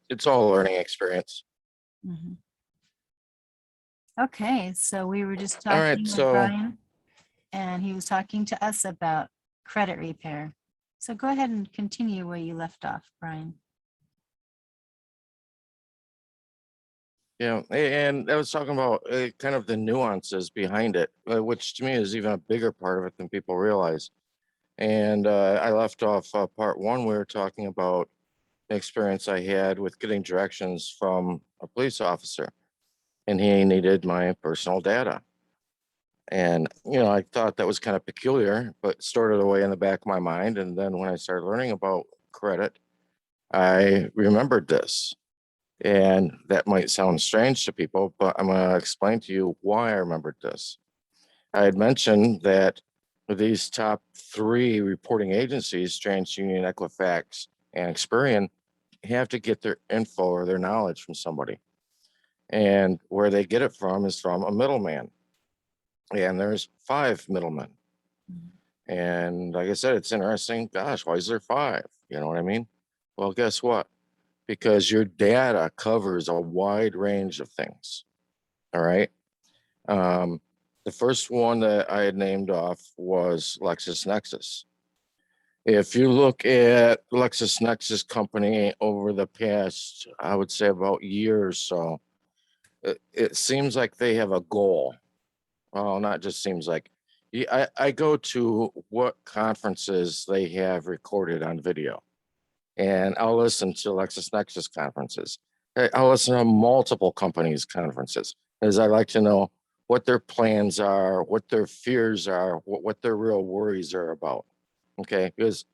It's all a learning experience. Mm-hmm. Okay, so we were just All talking right, with so Bryan, and he was talking to us about credit repair. So go ahead and continue where you left off, Bryan. yeah, and I was talking about kind of the nuances behind it, which to me is even a bigger part of it than people realize. And I left off part one. We were talking about the experience I had with getting directions from a police officer, and he needed my personal data. And, I thought that was kind of peculiar, but stored it away in the back of my mind. And then when I started learning about credit, I remembered this. And that might sound strange to people, but I'm going to explain to you why I remembered this. I had mentioned that these top three reporting agencies, TransUnion, Equifax, and Experian, have to get their info or their knowledge from somebody. And where they get it from is from a middleman. And there's 5 middlemen. And like I said, it's interesting. Gosh, why is there 5? You know what I mean? Well, guess what? Because your data covers a wide range of things. All right. The first one that I had named off was LexisNexis. If you look at LexisNexis company over the past, I would say about year or so, it seems like they have a goal. Well, not just seems like. I go to what conferences they have recorded on video, and I'll listen to LexisNexis conferences. I'll listen to multiple companies' conferences, as I like to know what their plans are, what their fears are, what their real worries are about. Okay, because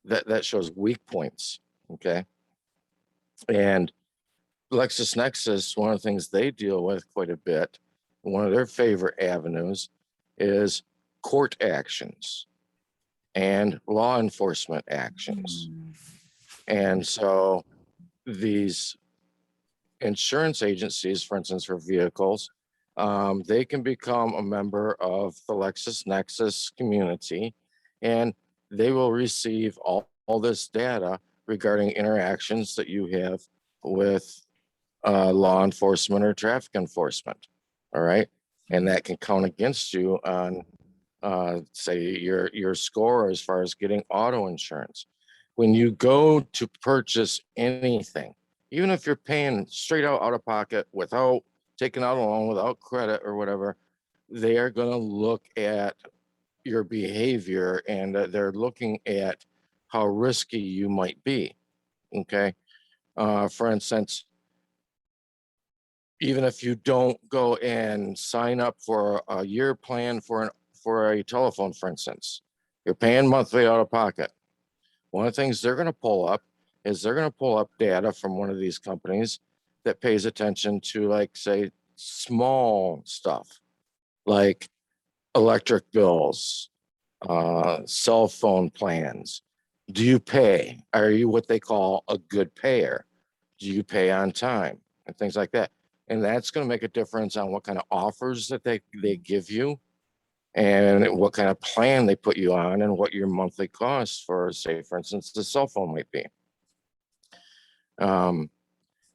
that shows weak points. Okay, and LexisNexis, one of the things they deal with quite a bit, one of their favorite avenues is court actions and law enforcement actions. And so these insurance agencies, for instance, for vehicles, they can become a member of the LexisNexis community, and they will receive all this data regarding interactions that you have with law enforcement or traffic enforcement. All right. And that can count against you on, say, your score as far as getting auto insurance. When you go to purchase anything, even if you're paying straight out of pocket without taking out a loan, without credit or whatever, they are going to look at your behavior, and they're looking at how risky you might be. Okay. For instance, even if you don't go and sign up for a year plan for a telephone, for instance, you're paying monthly out of pocket. One of the things they're going to pull up is they're going to pull up data from one of these companies that pays attention to, like, say, small stuff like electric bills, cell phone plans. Do you pay? Are you what they call a good payer? Do you pay on time? And things like that. And that's going to make a difference on what kind of offers that they give you, and what kind of plan they put you on, and what your monthly cost for, say, for instance, the cell phone might be.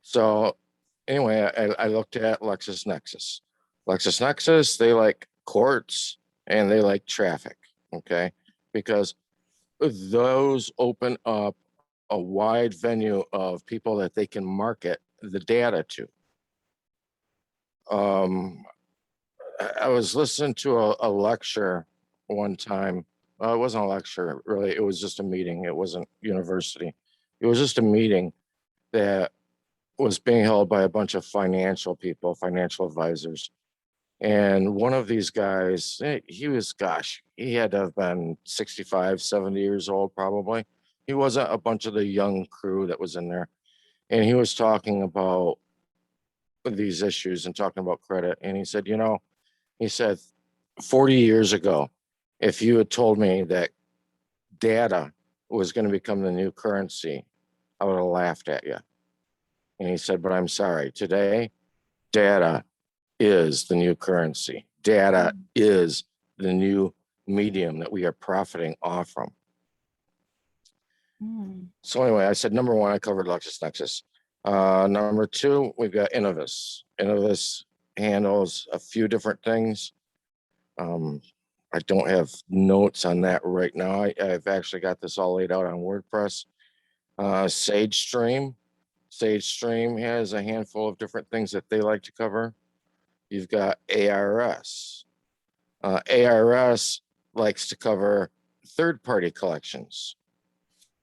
So anyway, I looked at LexisNexis. LexisNexis, they like courts and they like traffic, okay? Because those open up a wide venue of people that they can market the data to. I was listening to a lecture one time. It wasn't a lecture, really. It was just a meeting. It wasn't university. It was just a meeting that was being held by a bunch of financial people, financial advisors. And one of these guys, he was, gosh, he had to have been 65, 70 years old, probably. He wasn't a bunch of the young crew that was in there. And he was talking about these issues and talking about credit. And he said, he said, 40 years ago, if you had told me that data was going to become the new currency, I would have laughed at you. And he said, but I'm sorry, today, data is the new currency. Data is the new medium that we are profiting off from. So anyway, I said, number one, I covered LexisNexis. Number two, we've got Innovis. Innovis handles a few different things. I don't have notes on that right now. I've actually got this all laid out on WordPress. SageStream. SageStream has a handful of different things that they like to cover. You've got ARS. ARS likes to cover third-party collections.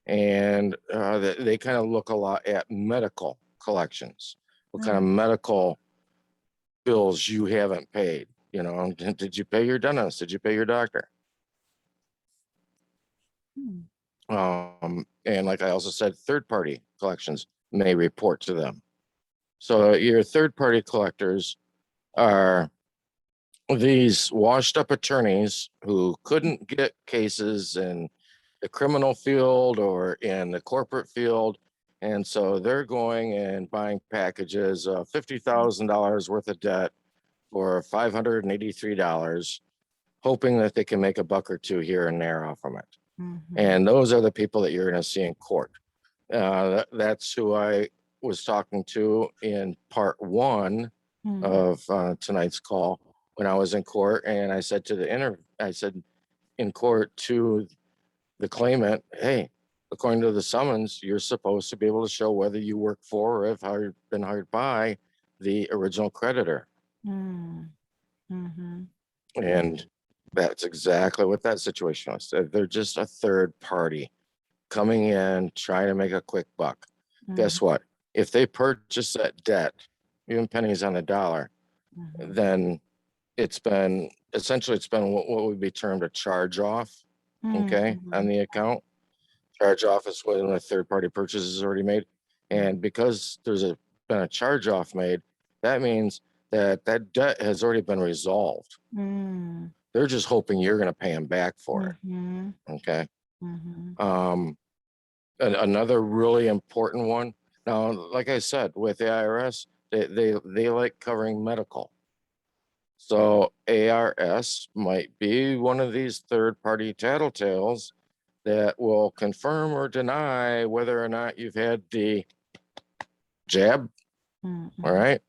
And they kind of look a lot at medical collections. What kind of medical bills you haven't paid? You know, did you pay your dentist? Did you pay your doctor? And like I also said, third-party collections may report to them. So your third-party collectors are these washed-up attorneys who couldn't get cases in the criminal field or in the corporate field. And so they're going and buying packages of $50,000 worth of debt for $583, hoping that they can make a buck or two here and there off from it. And those are the people that you're going to see in court. That's who I was talking to in part one of tonight's call when I was in court. And I said to I said in court to the claimant, hey, according to the summons, you're supposed to be able to show whether you work for or have been hired by the original creditor. And that's exactly what that situation was. They're just a third party coming in, trying to make a quick buck. Guess what? If they purchase that debt, even pennies on the dollar, then it's been what would be termed a charge off. Okay, on the account. Charge off is when a third party purchase is already made. And because there's been a charge off made, that means that debt has already been resolved. They're just hoping you're going to pay them back for it. Okay. Another really important one. Now, like I said, with the IRS, they like covering medical. So ARS might be one of these third-party tattletales that will confirm or deny whether or not you've had the jab. All right.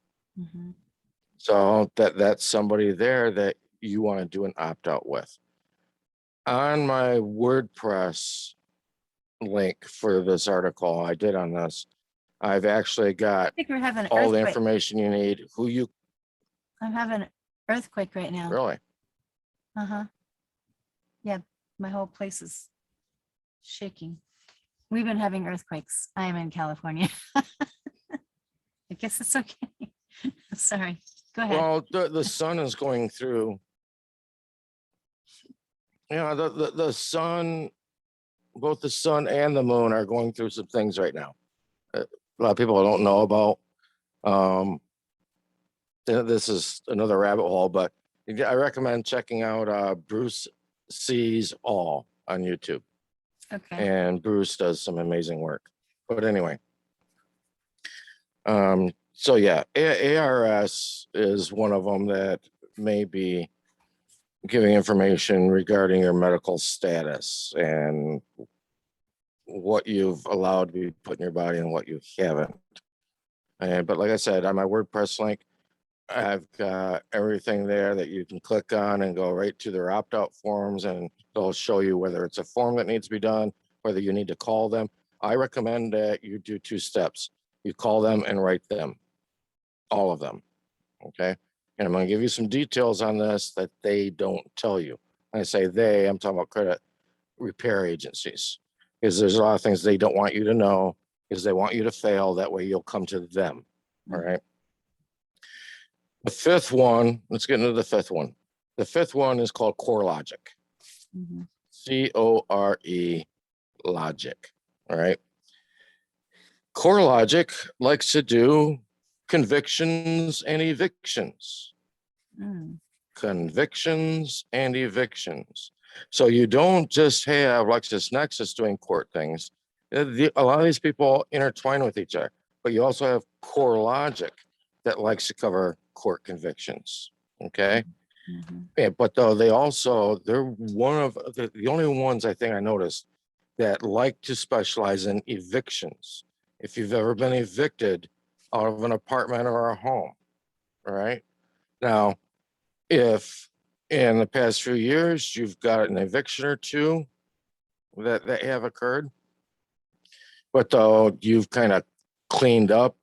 So that's somebody there that you want to do an opt-out with. On my WordPress link for this article I did on this, I've actually got I think we're having all the information you need, I'm having an earthquake right now. Really? Yeah, my whole place is shaking. We've been having earthquakes. I am in California. I guess it's okay. Sorry. Go ahead. Well, the sun is going through. The sun, both the sun and the moon are going through some things right now. A lot of people don't know about. This is another rabbit hole, but I recommend checking out Bruce Sees All on YouTube. Okay. And Bruce does some amazing work. But anyway, so yeah, ARS is one of them that may be giving information regarding your medical status and what you've allowed to be put in your body and what you haven't. But like I said, on my WordPress link, I've got everything there that you can click on and go right to their opt-out forms, and they'll show you whether it's a form that needs to be done, whether you need to call them. I recommend that you do 2 steps. You call them and write them, all of them, okay? And I'm going to give you some details on this that they don't tell you. When I say they, I'm talking about credit repair agencies, because there's a lot of things they don't want you to know, because they want you to fail. That way you'll come to them, all right? The fifth one, let's get into the fifth one. The fifth one is called CoreLogic. C-O-R-E Logic, all right? CoreLogic likes to do convictions and evictions. Convictions and evictions. So you don't just have LexisNexis doing court things. A lot of these people intertwine with each other, but you also have CoreLogic that likes to cover court convictions. Okay. Yeah, but though they're one of the only ones I think I noticed that like to specialize in evictions. if you've ever been evicted out of an apartment or a home, all right? Now, if in the past few years you've got an eviction or two that have occurred, but though you've kind of cleaned up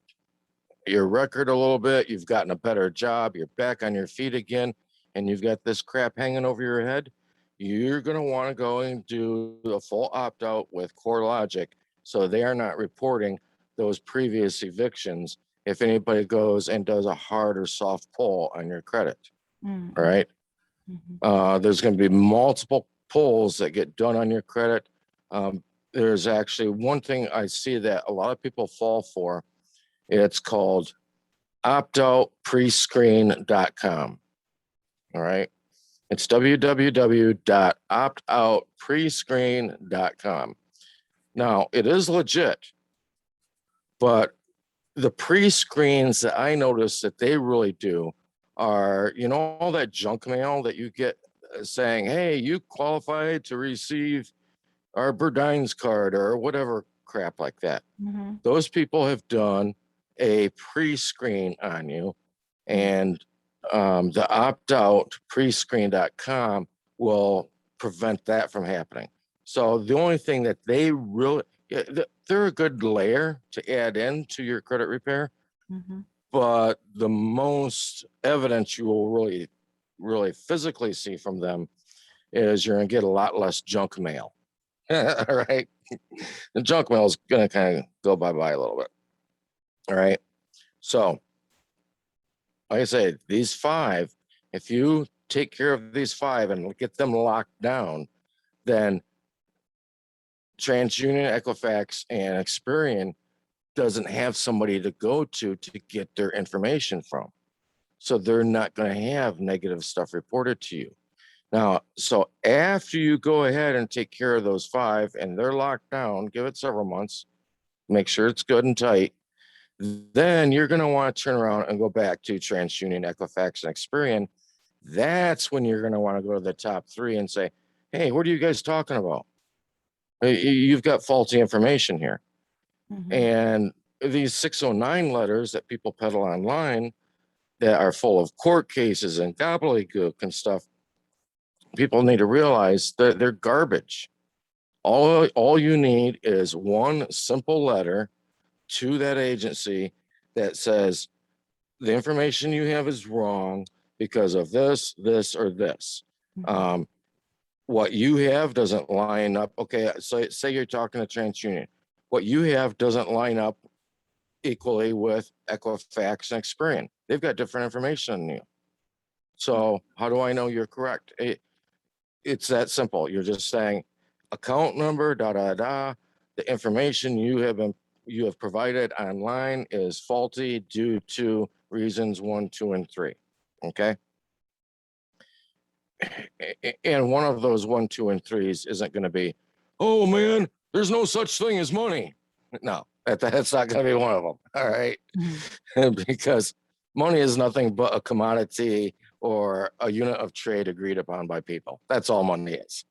your record a little bit, you've gotten a better job, you're back on your feet again, and you've got this crap hanging over your head, you're going to want to go and do a full opt out with CoreLogic so they are not reporting those previous evictions if anybody goes and does a hard or soft pull on your credit. Mm, All right. mhm. There's going to be multiple pulls that get done on your credit. There's actually one thing I see that a lot of people fall for. It's called optoutprescreen.com. All right. It's www.optoutprescreen.com. Now, it is legit, but the pre-screens that I notice that they really do are, you know, all that junk mail that you get saying, hey, you qualified to receive our Burdines card or whatever crap like that. Mhm. Those people have done a pre-screen on you, and the opt-out prescreen.com will prevent that from happening. So the only thing that they really, they're a good layer to add in to your credit repair, Mhm. but the most evidence you will really physically see from them is you're going to get a lot less junk mail. All right. The junk mail is going to kind of go bye-bye a little bit. All right. So, like I say, these 5, if you take care of these 5 and get them locked down, then TransUnion, Equifax, and Experian doesn't have somebody to go to get their information from. So they're not going to have negative stuff reported to you. Now, so after you go ahead and take care of those 5 and they're locked down, give it several months, make sure it's good and tight. Then you're going to want to turn around and go back to TransUnion, Equifax, and Experian. That's when you're going to want to go to the top 3 and say, hey, what are you guys talking about? You've got faulty information here. Mhm. And these 609 letters that people peddle online that are full of court cases and gobbledygook and stuff, people need to realize that they're garbage. All you need is one simple letter to that agency that says the information you have is wrong because of this, this, or this. Mhm. What you have doesn't line up. Okay, so say you're talking to TransUnion. What you have doesn't line up equally with Equifax and Experian. They've got different information than you. So how do I know you're correct? It's that simple. You're just saying account number, da da da. The information you have provided online is faulty due to reasons 1, 2, and 3. Okay. And one of those 1, 2, and 3s isn't going to be, oh man, there's no such thing as money. No, that's not going to be one of them. All right. Mhm. Because money is nothing but a commodity or a unit of trade agreed upon by people. That's all money is.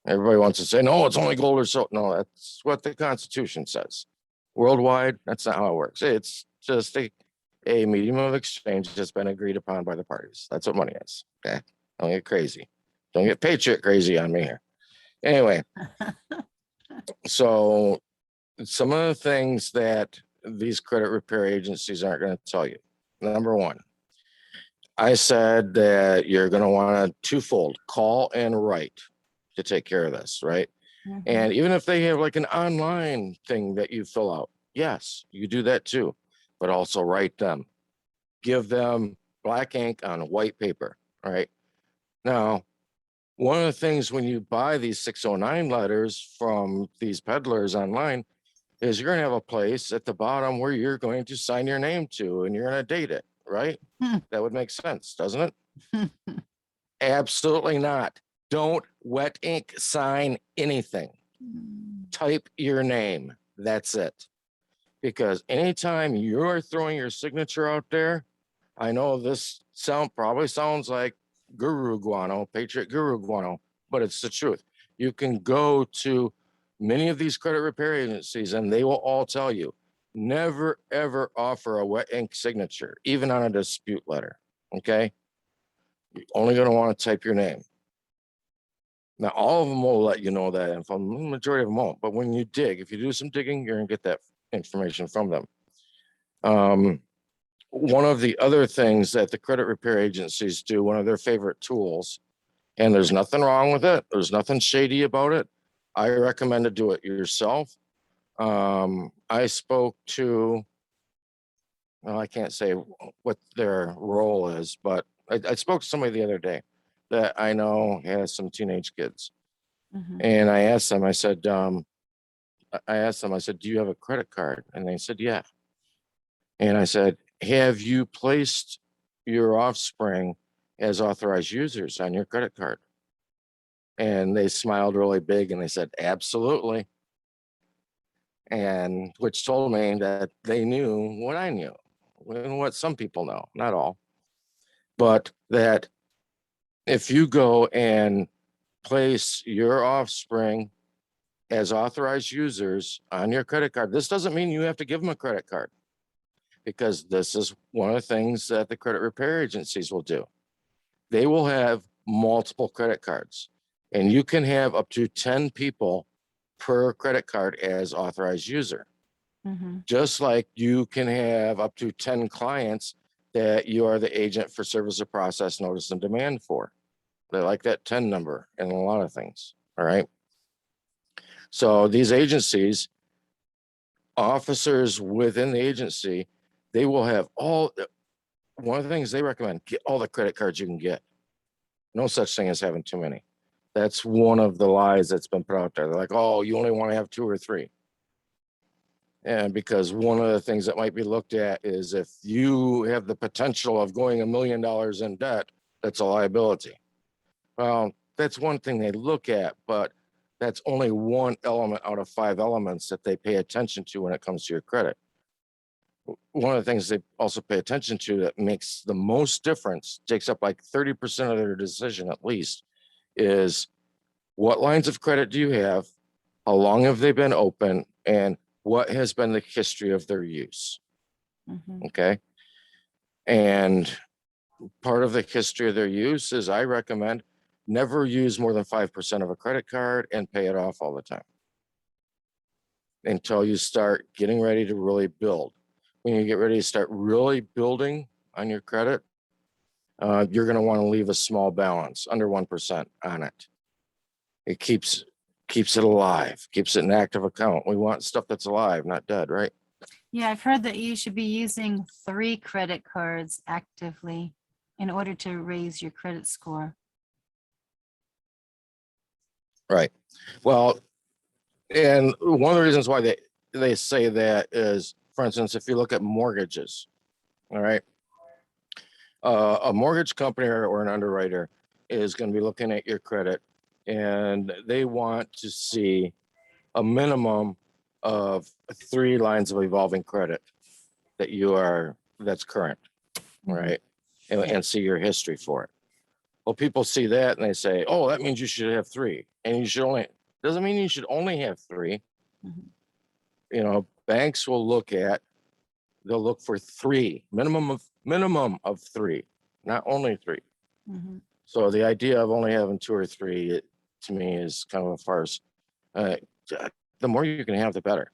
Everybody wants to say, no, it's only gold or silver. No, that's what the Constitution says. Worldwide, that's not how it works. It's just a medium of exchange that's been agreed upon by the parties. That's what money is. Okay. Don't get crazy. Don't get patriot crazy on me here. Anyway, so some of the things that these credit repair agencies aren't going to tell you. Number 1, I said that you're going to want to twofold call and write to take care of this, right? Mhm. And even if they have like an online thing that you fill out, yes, you do that too, but also write them. Give them black ink on white paper, right? Now, one of the things when you buy these 609 letters from these peddlers online is you're going to have a place at the bottom where you're going to sign your name to and you're going to date it, right? That would make sense, doesn't it? Absolutely not. Don't wet ink sign anything. Type your name. That's it. Because anytime you're throwing your signature out there, I know this probably sounds like guru guano, patriot guru guano, but it's the truth. You can go to many of these credit repair agencies and they will all tell you never, ever offer a wet ink signature, even on a dispute letter. Okay. You're only going to want to type your name. Now, all of them will let you know that info. The majority of them won't. But when you dig, if you do some digging, you're going to get that information from them. One of the other things that the credit repair agencies do, one of their favorite tools, and there's nothing wrong with it, there's nothing shady about it. I recommend to do it yourself. I spoke to, well, I can't say what their role is, but I spoke to somebody the other day that I know has some teenage kids. Mhm. And I asked them, I said, do you have a credit card? And they said, yeah. And I said, have you placed your offspring as authorized users on your credit card? And they smiled really big and they said, absolutely. And which told me that they knew what I knew and what some people know, not all, but that if you go and place your offspring as authorized users on your credit card, this doesn't mean you have to give them a credit card, because this is one of the things that the credit repair agencies will do. They will have multiple credit cards, and you can have up to 10 people per credit card as authorized user. Mhm. Just like you can have up to 10 clients that you are the agent for service of process, notice, and demand for. They like that 10 number in a lot of things. All right. So these agencies, officers within the agency, they will have all, one of the things they recommend, get all the credit cards you can get. No such thing as having too many. That's one of the lies that's been put out there. They're like, oh, you only want to have 2 or 3. And because one of the things that might be looked at is if you have the potential of going $1 million in debt, that's a liability. Well, that's one thing they look at, but that's only one element out of 5 elements that they pay attention to when it comes to your credit. One of the things they also pay attention to that makes the most difference, takes up like 30% of their decision at least, is what lines of credit do you have? How long have they been open? And what has been the history of their use? Mhm. Okay. And part of the history of their use is I recommend never use more than 5% of a credit card and pay it off all the time until you start getting ready to really build. When you get ready to start really building on your credit, you're going to want to leave a small balance under 1% on it. It keeps it alive, keeps it an active account. We want stuff that's alive, not dead, right? Yeah, I've heard that you should be using 3 credit cards actively in order to raise your credit score. Right. Well, and one of the reasons why they say that is, for instance, if you look at mortgages, all right, a mortgage company or an underwriter is going to be looking at your credit, and they want to see a minimum of 3 lines of evolving credit that's current, Mhm. right, and see your history for it. Well, people see that and they say, oh, that means you should have 3, and you should only, doesn't mean you should only have 3. Mhm. You know, banks will they'll look for 3, minimum of 3, not only 3. Mhm. So the idea of only having 2 or 3, to me, is kind of a farce. Uh, the more you can have, the better.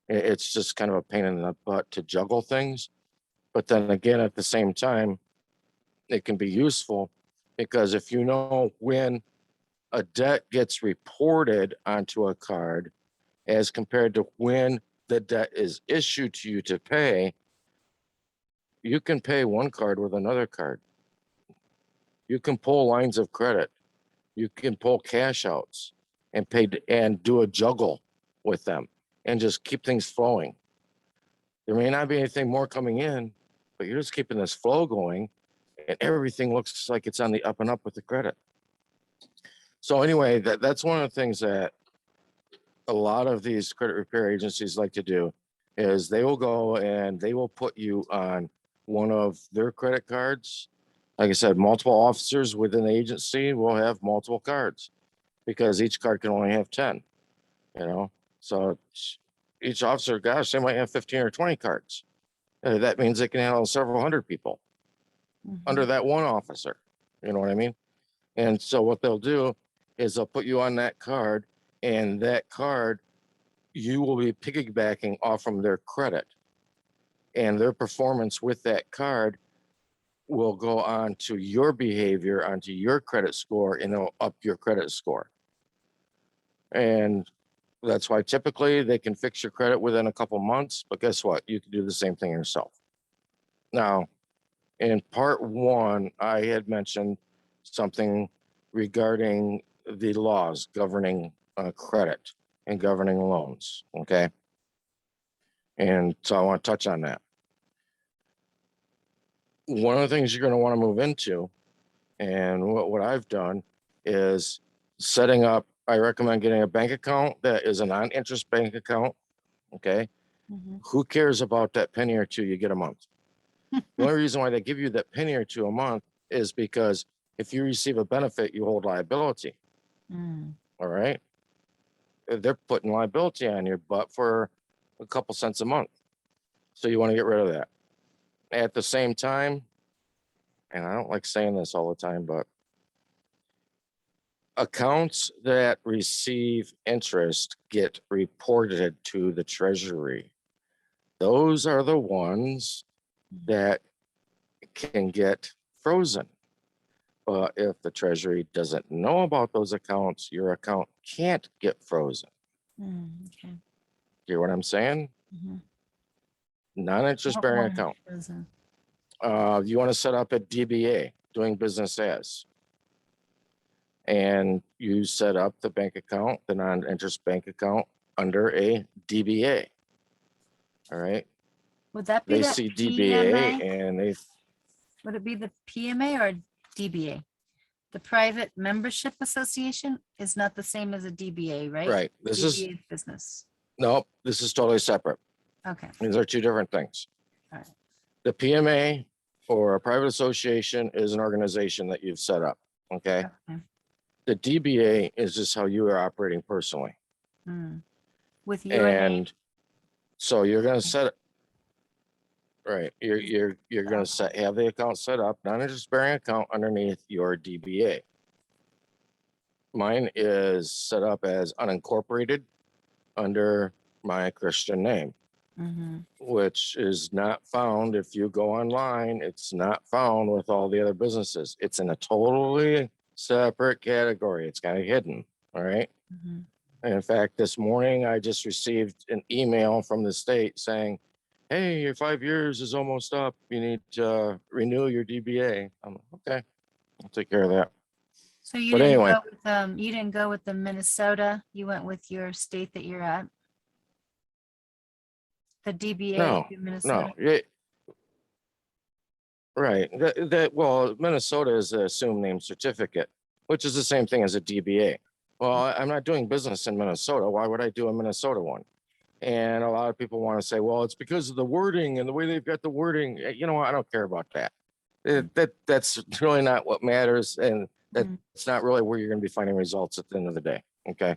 It's just kind of a pain in the butt to juggle things. But then again, at the same time, it can be useful, because if you know when a debt gets reported onto a card as compared to when the debt is issued to you to pay, you can pay one card with another card. You can pull lines of credit. You can pull cash outs and pay and do a juggle with them and just keep things flowing. There may not be anything more coming in, but you're just keeping this flow going, and everything looks like it's on the up and up with the credit. So anyway, that's one of the things that a lot of these credit repair agencies like to do is they will go and they will put you on one of their credit cards. Like I said, multiple officers within the agency will have multiple cards because each card can only have 10, you know? So each officer, gosh, they might have 15 or 20 cards. That means they can handle several hundred people under that one officer. You know what I mean? And so what they'll do is they'll put you on that card, and that card, you will be piggybacking off from their credit, and their performance with that card will go on to your behavior, onto your credit score, and it'll up your credit score. And that's why typically they can fix your credit within a couple months, but guess what? You can do the same thing yourself. Now, in part one, I had mentioned something regarding the laws governing credit and governing loans, okay? And so I want to touch on that. One of the things you're going to want to move into, and what I've done is setting up, I recommend getting a bank account that is a non-interest bank account, okay? Who cares about that penny or two you get a month? The only reason why they give you that penny or two a month is because if you receive a benefit, you hold liability. All right. They're putting liability on your butt for a couple cents a month. So you want to get rid of that. At the same time, and I don't like saying this all the time, but accounts that receive interest get reported to the Treasury. Those are the ones that can get frozen. But if the Treasury doesn't know about those accounts, your account can't get frozen. Okay. Hear what I'm saying? Non-interest bearing account. You want to set up a DBA, doing business as. And you set up the bank account, the non-interest bank account, under a DBA. All right. Would that be They that see PMA? DBA and they, Would it be the PMA or DBA? The Private Membership Association is not the same as a DBA, right? right. This is, DBA business. no, this is totally separate. Okay. These are two different things. All right. The PMA or a private association is an organization that you've set up. Okay. Okay. The DBA is just how you are operating personally. With your name. And so you're going to set it. Right. You're going to have the account set up, non-interest bearing account underneath your DBA. Mine is set up as unincorporated under my Christian name, which is not found. If you go online, it's not found with all the other businesses. It's in a totally separate category. It's kind of hidden. All right. And in fact, this morning I just received an email from the state saying, hey, your 5 years is almost up. You need to renew your DBA. I'm like, okay, I'll take care of that. So you But didn't anyway. go with you didn't go with the Minnesota. You went with your state that you're at. The DBA No, to Minnesota. no. Right. Well, Minnesota is an assumed name certificate, which is the same thing as a DBA. Well, I'm not doing business in Minnesota. Why would I do a Minnesota one? And a lot of people want to say, well, it's because of the wording and the way they've got the wording. You know what? I don't care about that. That's really not what matters. And that's not really where you're going to be finding results at the end of the day. Okay.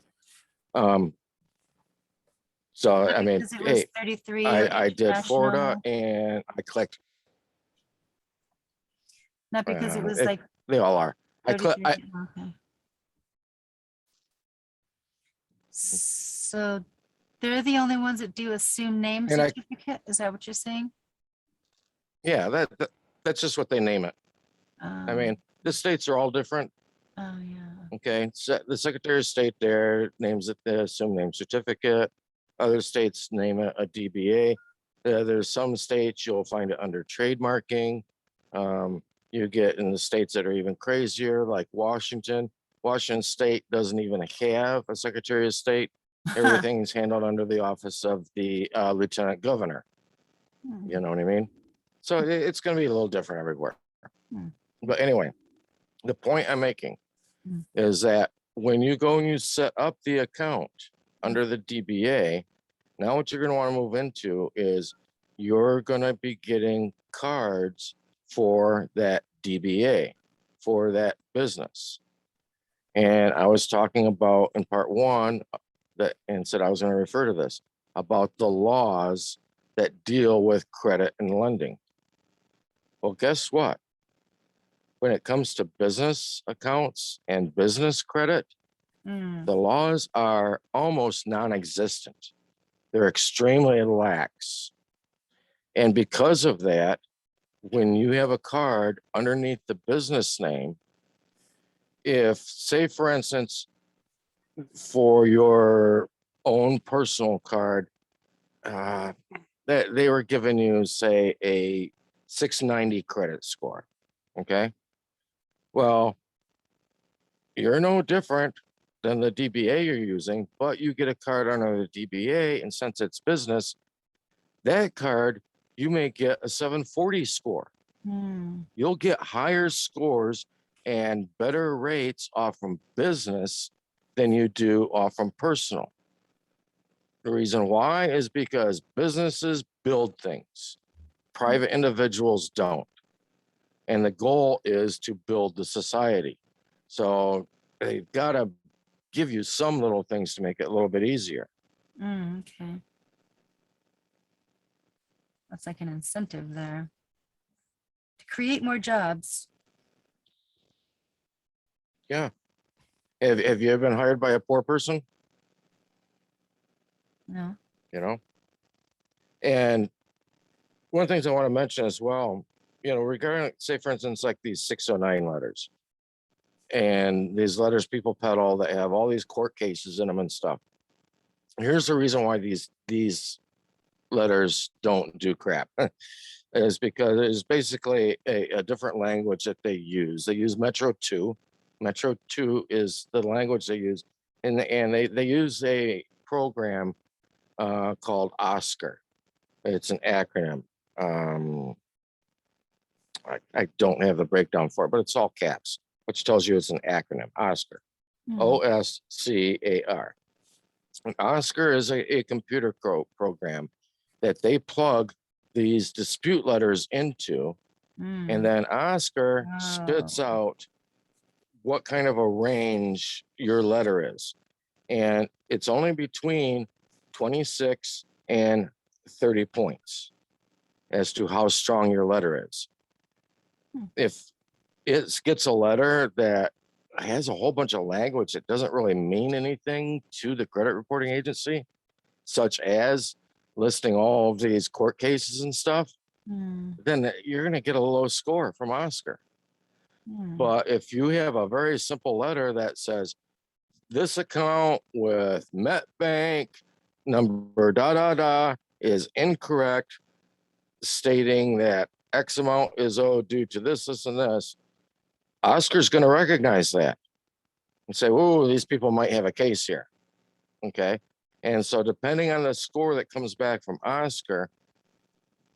So, I mean, Because it was hey, 33 I did international. Florida and I clicked. Not because it was like They all are. okay. So they're the only ones that do assume name certificate. Is that what you're saying? Yeah, that's just what they name it. I mean, the states are all different. Oh yeah. Okay, so the Secretary of State there names it the assumed name certificate. Other states name it a DBA. There's some states you'll find it under trademarking. You get in the states that are even crazier, like Washington. Washington State doesn't even have a Secretary of State. Everything's handled under the office of the Lieutenant Governor. You know what I mean? So it's going to be a little different everywhere. But anyway, the point I'm making is that when you go and you set up the account under the DBA, now what you're going to want to move into is you're going to be getting cards for that DBA, for that business. And I was talking about in part one that, and said I was going to refer to this. about the laws that deal with credit and lending. Well, guess what? When it comes to business accounts and business credit, the laws are almost non-existent. They're extremely lax. And because of that, when you have a card underneath the business name, if, say, for instance, for your own personal card, that they were giving you, say, a 690 credit score, okay? Well, you're no different than the DBA you're using, but you get a card under the DBA, and since it's business, that card, you may get a 740 score. You'll get higher scores and better rates off from business than you do off from personal. The reason why is because businesses build things, private individuals don't. And the goal is to build the society. So they've got to give you some little things to make it a little bit easier. Okay. That's like an incentive there to create more jobs. Yeah. Have you ever been hired by a poor person? No. You know? And one of the things I want to mention as well, you know, regarding, say, for instance, like these 609 letters and these letters people peddle that have all these court cases in them and stuff. Here's the reason why these letters don't do crap. Is because it's basically a different language that they use. They use Metro 2. Metro 2 is the language they use. And they use a program called Oscar. It's an acronym. I don't have the breakdown for it, but it's all caps, which tells you it's an acronym, Oscar. OSCAR. And Oscar is a computer program that they plug these dispute letters into, and then Oscar spits out what kind of a range your letter is. And it's only between 26 and 30 points as to how strong your letter is. If it gets a letter that has a whole bunch of language that doesn't really mean anything to the credit reporting agency, such as listing all of these court cases and stuff, then you're going to get a low score from Oscar. But if you have a very simple letter that says, this account with Met Bank number is incorrect, stating that X amount is owed due to this, and this, Oscar's going to recognize that and say, "Oh, these people might have a case here." Okay. And so depending on the score that comes back from Oscar,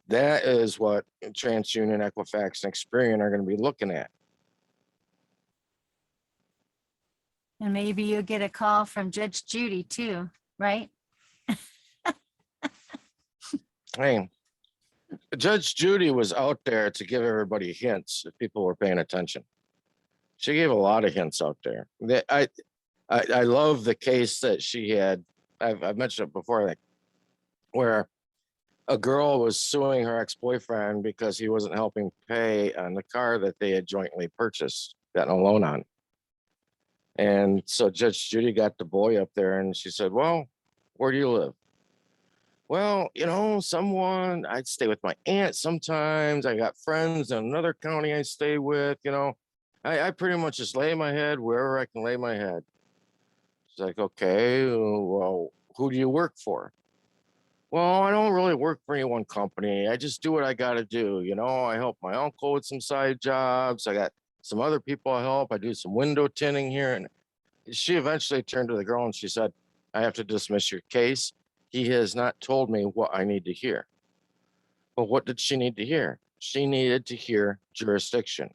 that is what TransUnion, Equifax, and Experian are going to be looking at. And maybe you'll get a call from Judge Judy too, right? Hey, Judge Judy was out there to give everybody hints if people were paying attention. She gave a lot of hints out there. I love the case that she had. I've mentioned it before, like, where a girl was suing her ex-boyfriend because he wasn't helping pay on the car that they had jointly purchased, gotten a loan on. And so Judge Judy got the boy up there and she said, "Well, where do you live?" "Well, you know, I'd stay with my aunt sometimes. I got friends in another county I stay with, you know. I pretty much just lay my head wherever I can lay my head." She's like, "Okay, well, who do you work for?" "Well, I don't really work for any one company. I just do what I got to do. You know, I help my uncle with some side jobs. I got some other people I help. I do some window tinting here." And she eventually turned to the girl and she said, "I have to dismiss your case. He has not told me what I need to hear." But what did she need to hear? She needed to hear jurisdiction.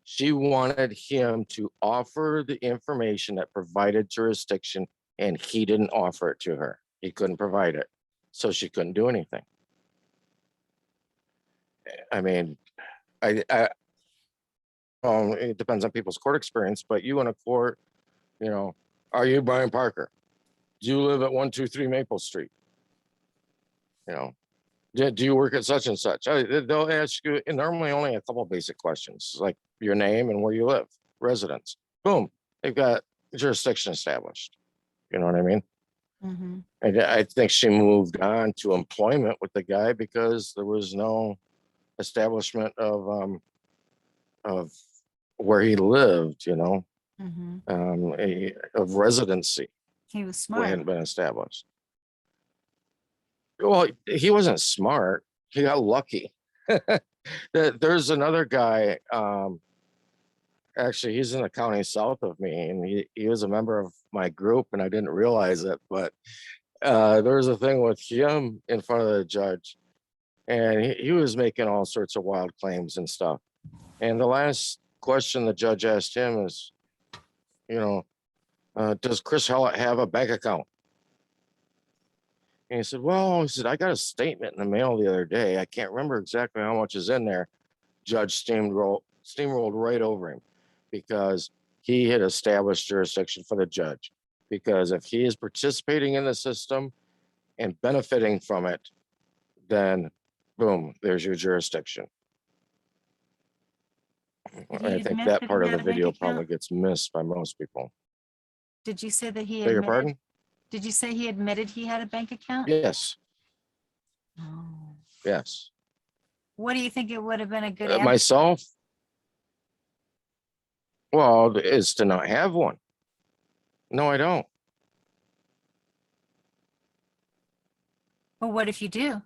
She wanted him to offer the information that provided jurisdiction, and he didn't offer it to her. He couldn't provide it. So she couldn't do anything. I mean, it depends on people's court experience, but you in a court, you know, are you Bryan Parker? Do you live at 123 Maple Street? You know, do you work at such and such? They'll ask you, and normally only a couple basic questions, like your name and where you live, residence. Boom, they've got jurisdiction established. You know what I mean? Mhm. And I think she moved on to employment with the guy because there was no establishment of where he lived, you know, Mhm. of residency He was hadn't smart. been established. Well, he wasn't smart. He got lucky. There's another guy. Actually, he's in the county south of me, and he was a member of my group, and I didn't realize it. But there was a thing with him in front of the judge, and he was making all sorts of wild claims and stuff. And the last question the judge asked him is, you know, does Chris Hallett have a bank account? And he said, well, he said, I got a statement in the mail the other day. I can't remember exactly how much is in there. Judge steamrolled right over him because he had established jurisdiction for the judge. Because if he is participating in the system and benefiting from it, then boom, there's your jurisdiction. Did he I think admit that that part he of the had a bank video account? probably gets missed by most people. Did you say that he Beg your admitted? pardon? Did you say he admitted he had a bank account? Yes, Oh. yes. What do you think it would have been a good answer? Myself, well, is to not have one. No, I don't. Well, what if you do?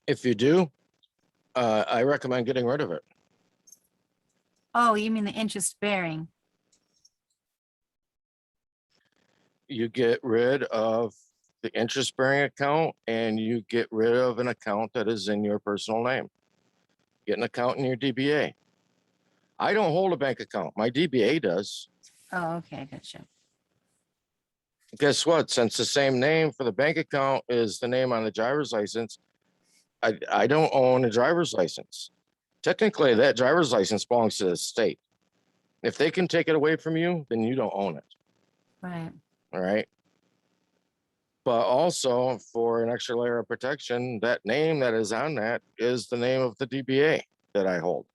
If you do, I recommend getting rid of it. Oh, you mean the interest bearing? You get rid of the interest bearing account and you get rid of an account that is in your personal name. Get an account in your DBA. I don't hold a bank account. My DBA does. Oh, okay, gotcha. Guess what? Since the same name for the bank account is the name on the driver's license, I don't own a driver's license. Technically, that driver's license belongs to the state. If they can take it away from you, then you don't own it. Right. All right. But also for an extra layer of protection, that name that is on that is the name of the DBA that I hold.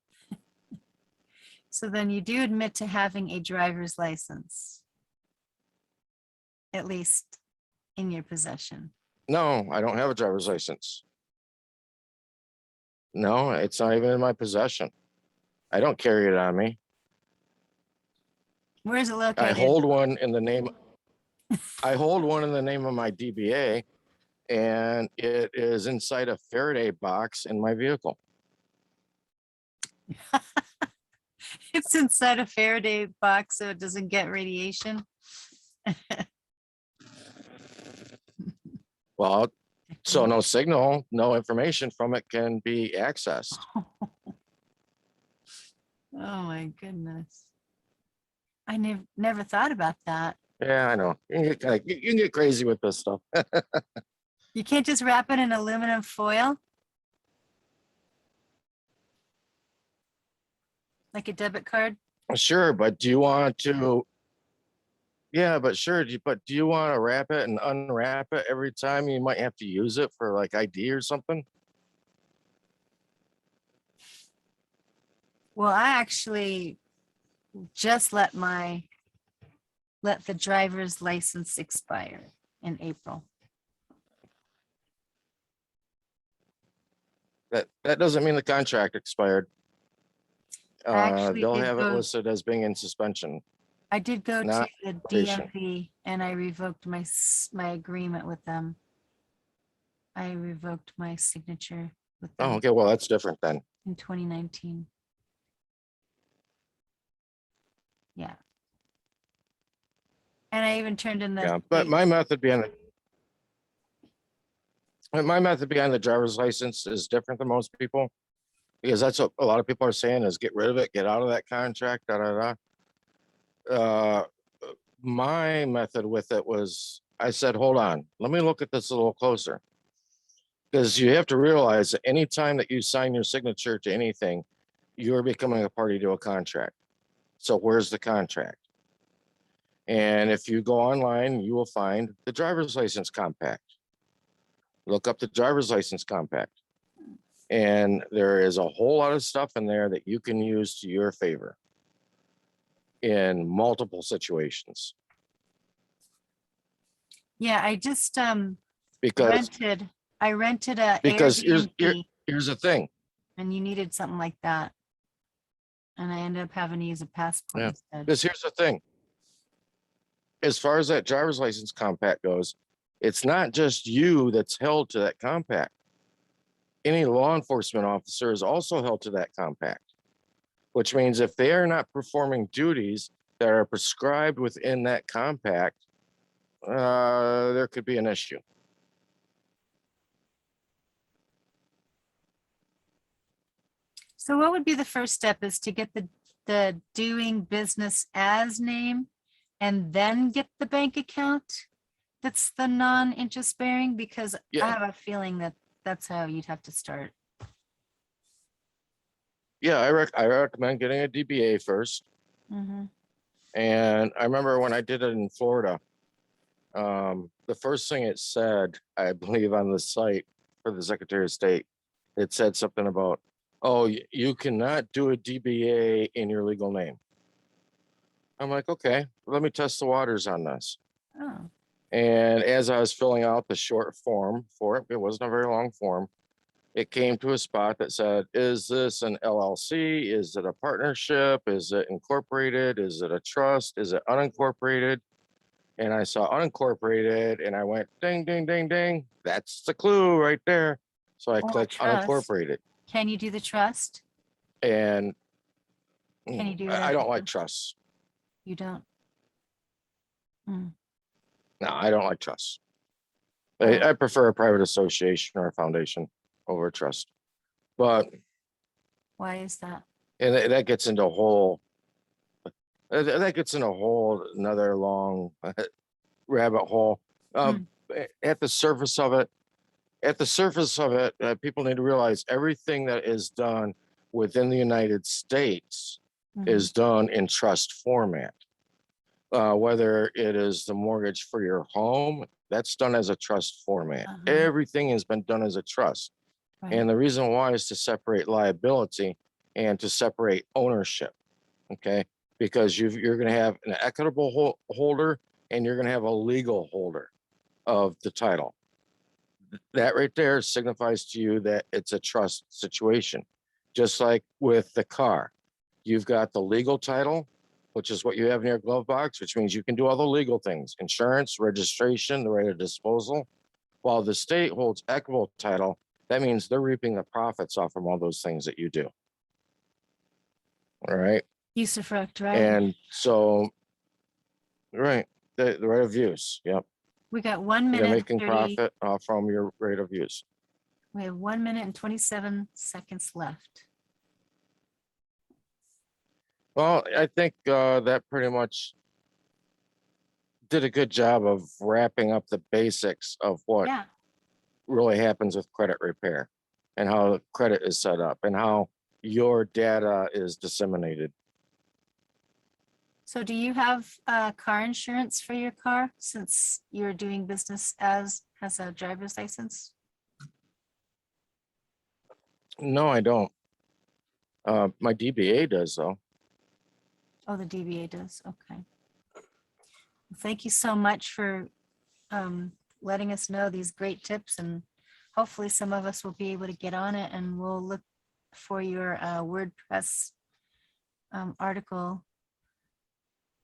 So then you do admit to having a driver's license, at least in your possession. No, I don't have a driver's license. No, it's not even in my possession. I don't carry it on me. Where is it I located? hold one in the name. I hold one in the name of my DBA, and it is inside a Faraday box in my vehicle. It's inside a Faraday box so it doesn't get radiation. Well, so no signal, no information from it can be accessed. Oh my goodness. I never thought about that. Yeah, I know. You can get crazy with this stuff. You can't just wrap it in aluminum foil? Like a debit card? Sure, but do you want to? Yeah, but sure. But do you want to wrap it and unwrap it every time you might have to use it for like ID or something? Well, I actually just let the driver's license expire in April. That doesn't mean the contract expired. I actually They'll did have it go, listed as being in suspension. I did go to not the probation. DMV and I revoked my agreement with them. I revoked my signature with Oh, them okay. Well, that's different then. in 2019. Yeah. And I even turned in the. Yeah, but my method behind the driver's license is different than most people, because that's what a lot of people are saying is get rid of it, get out of that contract, da da da. My method with it was I said, hold on, let me look at this a little closer. Because you have to realize that any time that you sign your signature to anything, you're becoming a party to a contract. So where's the contract? And if you go online, you will find the driver's license compact. Look up the driver's license compact. And there is a whole lot of stuff in there that you can use to your favor in multiple situations. Yeah, I just Because I rented a here's Airbnb the thing. and you needed something like that. And I ended up having to use a passport Yeah. instead. Because here's the thing. As far as that driver's license compact goes, it's not just you that's held to that compact. Any law enforcement officer is also held to that compact, which means if they are not performing duties that are prescribed within that compact, there could be an issue. So what would be the first step is to get the doing business as name and then get the bank account that's the non-interest bearing? Because I Yeah. have a feeling that that's how you'd have to start. Yeah, I recommend getting a DBA first. Mhm. And I remember when I did it in Florida, the first thing it said, I believe on the site for the Secretary of State, it said something about, oh, you cannot do a DBA in your legal name. I'm like, okay, let me test the waters on this. Oh, And as I was filling out the short form for it, it wasn't a very long form. It came to a spot that said, is this an LLC? Is it a partnership? Is it incorporated? Is it a trust? Is it unincorporated? And I saw unincorporated and I went, ding, ding, ding, ding. That's the clue right there. So I Or clicked trust. unincorporated. can you do the trust? And Can you do it? I as don't a like trust? trusts. You don't? Mm. No, I don't like trusts. Oh. I prefer a private association or a foundation over a trust. But Why is that? and that gets into a whole another long rabbit hole. At the surface of it, people need to realize everything that is done within the United States Mhm. is done in trust format. Whether it is the mortgage for your home, that's done as a trust format. Uh-huh. Everything has been done as a trust. Right. And the reason why is to separate liability and to separate ownership. Okay. Because you're going to have an equitable holder and you're going to have a legal holder of the title. That right there signifies to you that it's a trust situation. Just like with the car, you've got the legal title, which is what you have in your glove box, which means you can do all the legal things, insurance, registration, the right of disposal. While the state holds equitable title, that means they're reaping the profits off from all those things that you do. All right. Usufruct, right? And so, right, the right of use. Yep. We got 1 They're minute and making 30. profit from your rate of use. We have 1 minute and 27 seconds left. Well, I think that pretty much did a good job of wrapping up the basics of what Yeah. really happens with credit repair and how credit is set up and how your data is disseminated. So do you have car insurance for your car since you're doing business as a driver's license? No, I don't. My DBA does though. Oh, the DBA does. Okay. Thank you so much for letting us know these great tips, and hopefully some of us will be able to get on it, and we'll look for your WordPress article.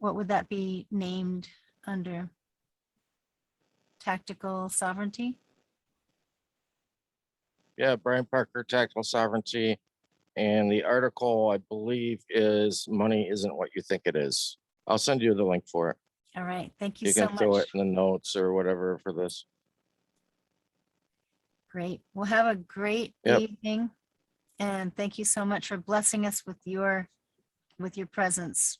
What would that be named under? Tactical sovereignty? Yeah, Bryan Parker, Tactical Sovereignty. And the article, I believe, is Money Isn't What You Think It Is. I'll send you the link for it. All right. Thank you You so can throw much. it in the notes or whatever for this. Great. Well, have a great Yep. evening. And thank you so much for blessing us with your presence.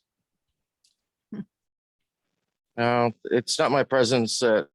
It's not my presence that